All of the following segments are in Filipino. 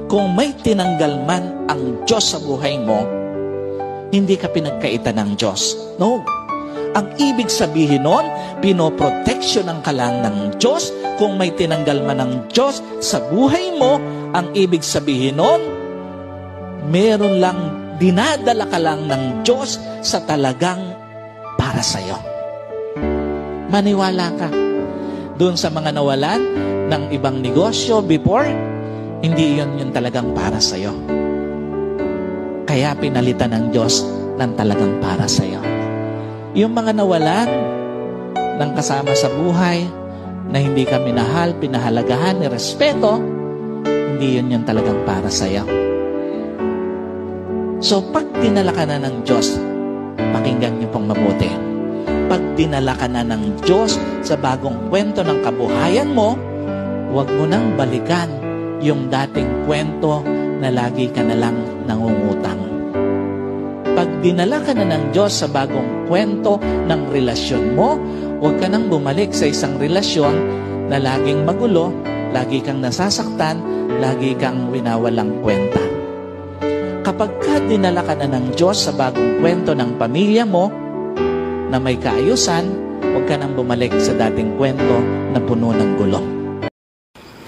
kung may tinanggal man ang Diyos sa buhay mo, hindi ka pinagkaitan ng Diyos. No. Ang ibig sabihin nun, pinoproteksyonan ka lang ng Diyos. Kung may tinanggal man ng Diyos sa buhay mo, ang ibig sabihin nun, meron lang, dinadala ka lang ng Diyos sa talagang para sa'yo. Maniwala ka. Doon sa mga nawalan ng ibang negosyo before, hindi yun talagang para sa'yo. Kaya pinalitan ng Diyos ng talagang para sa'yo. Yung mga nawalan ng kasama sa buhay, na hindi ka minahal, pinahalagahan, nirespeto, hindi yun talagang para sa'yo. So, pag dinala ka na ng Diyos, pakinggan niyo pong mabuti. Pag dinala ka na ng Diyos sa bagong kwento ng kabuhayan mo, huwag mo nang balikan yung dating kwento na lagi ka na lang nangungutang. Pag dinala ka na ng Diyos sa bagong kwento ng relasyon mo, huwag ka nang bumalik sa isang relasyon na laging magulo, lagi kang nasasaktan, lagi kang winawalang kwenta. Kapag ka dinala ka na ng Diyos sa bagong kwento ng pamilya mo na may kaayusan, huwag ka nang bumalik sa dating kwento na puno ng gulo.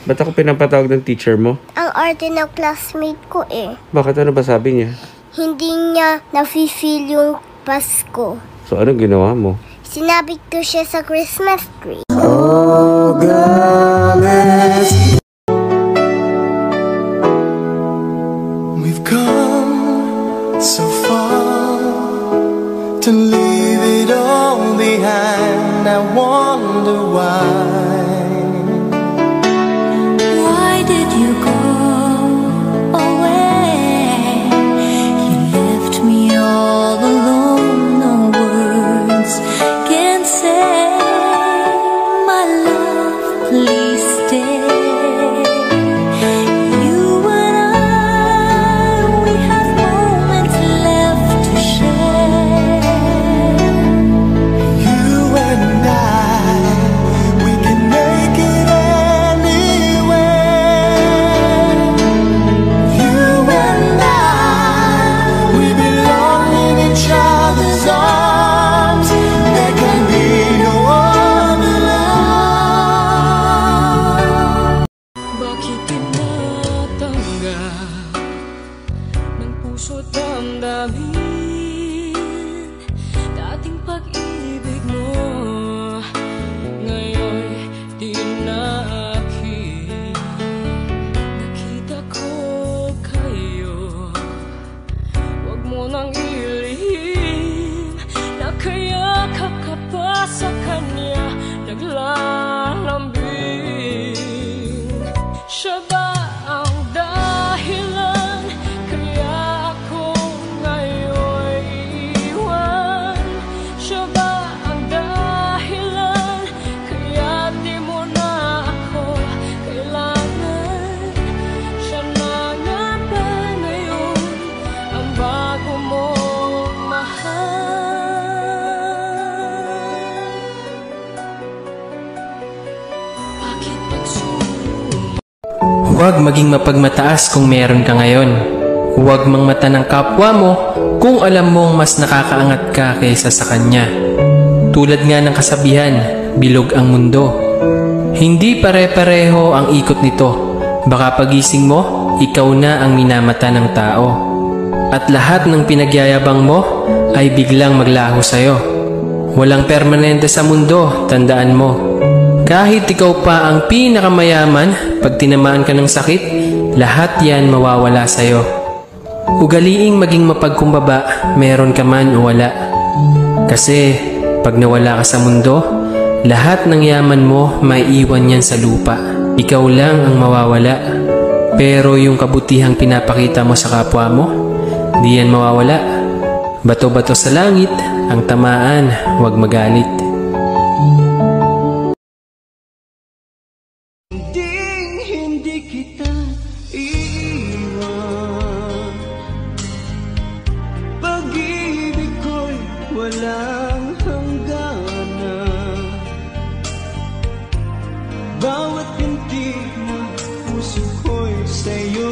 Ba't ako pinapatawag ng teacher mo? Ang arte ng classmate ko eh. Bakit, ano ba sabi niya? Hindi niya nafe-feel yung Pasko. So, anong ginawa mo? Sinabit ko siya sa Christmas tree. Oh, God, we've come so far to leave it all behind. I wonder why. Why did you go away? You left me all alone. No words can say, my love, please stay. You and I, we have moments left to share. You and I, we can make it anywhere. You and I, we belong in each other's arms. There can be no other love. Bakit tinatanggap ng puso't damdamin dating pag-ibig mo? Ngayon'y di na akin. Nakita ko kayo, huwag mo nang ilihim. Nakayakap ka pa sa kanya, naglalambing. Siya ba ang dahilan kaya ako ngayon iiwan? Siya ba ang dahilan kaya di mo na ako kailangan? Siya na nga ba ngayon ang bago mong mahal? Bakit pagsumo? Huwag maging mapagmataas kung meron ka ngayon. Huwag mangmata ng kapwa mo kung alam mong mas nakakaangat ka kaysa sa kanya. Tulad nga ng kasabihan, bilog ang mundo. Hindi pare-pareho ang ikot nito. Baka pagising mo, ikaw na ang minamata ng tao. At lahat ng pinagyayabang mo ay biglang maglaho sa'yo. Walang permanente sa mundo, tandaan mo. Kahit ikaw pa ang pinakamayaman, pag tinamaan ka ng sakit, lahat yan mawawala sa'yo. Ugaliing maging mapagkumbaba, meron ka man o wala. Kasi pag nawala ka sa mundo, lahat ng yaman mo maiiwan yan sa lupa. Ikaw lang ang mawawala. Pero yung kabutihang pinapakita mo sa kapwa mo, di yan mawawala. Bato-bato sa langit, ang tamaan, huwag magalit. Hindi kita iiwan. Pag-ibig ko'y walang hangganan. Bawat pintig ng puso ko'y sa'yo.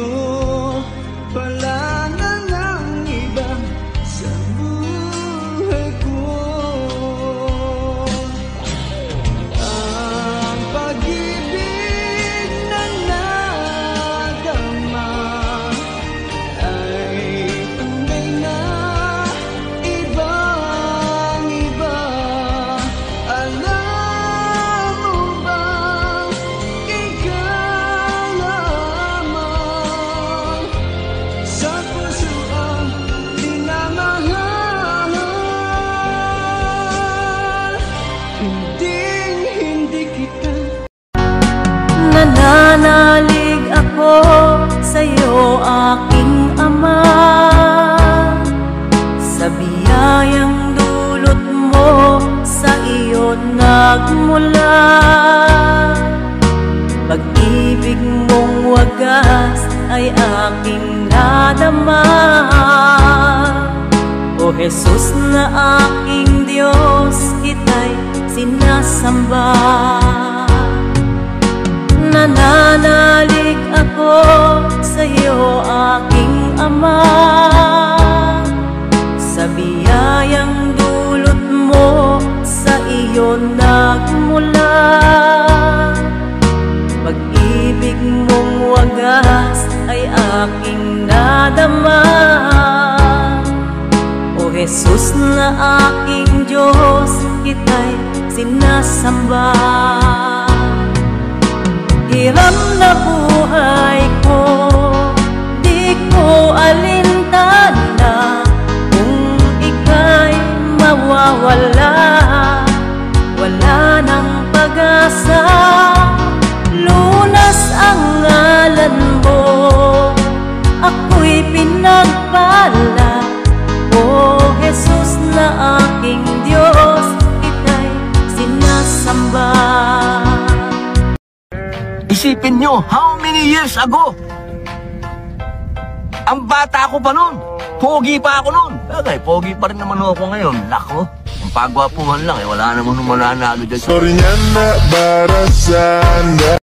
aking Ama, sa biyayang dulot mo sa iyo nagmula. Pag-ibig mong wagas ay aking nadama. O Jesus na aking Diyos, kita'y sinasamba. Nananalig ako sa iyo aking Ama, sa biyayang dulot mo sa iyo nagmula. Pag-ibig mong wagas ay aking nadama. O Jesus na aking Diyos, kita'y sinasamba. Hiram na buhay ko, di ko alintana. Kung ika'y mawawala, wala nang pag-asa. Lunas ang ngalan mo, ako'y pinagpala. O Jesus na aking Diyos, kita'y sinasamba. Isipin nyo, how many years ago? Ang bata ko pa nun. Pogi pa ako nun. Bagay, pogi pa rin naman ako ngayon. Lako, ang pagwapuhan lang wala naman mananalo dyan. Soriana Barasanda.